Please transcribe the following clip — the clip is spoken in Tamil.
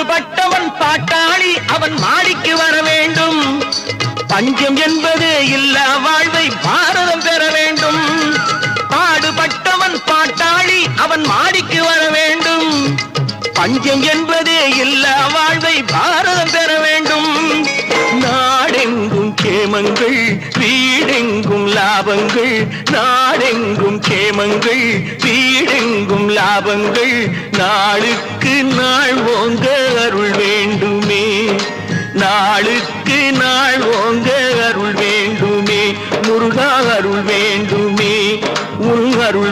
பாடுபட்டவன் பாட்டாளி அவன் மாடிக்கு வர வேண்டும். பஞ்சம் என்பது இல்லா வாழ்வை பாரதம் பெற வேண்டும். பாடுபட்டவன் பாட்டாளி அவன் மாடிக்கு வர வேண்டும். பஞ்சம் என்பது இல்லா வாழ்வை பாரதம் பெற வேண்டும். நாடெங்கும் கேமங்கள் வீடெங்கும் லாபங்கள். நாடெங்கும் கேமங்கள் வீடெங்கும் லாபங்கள். நாளுக்கு நாள் ஓங்க அருள் வேண்டுமே. நாளுக்கு நாள் ஓங்க அருள் வேண்டுமே. முருகா அருள் வேண்டுமே. உன் அருள்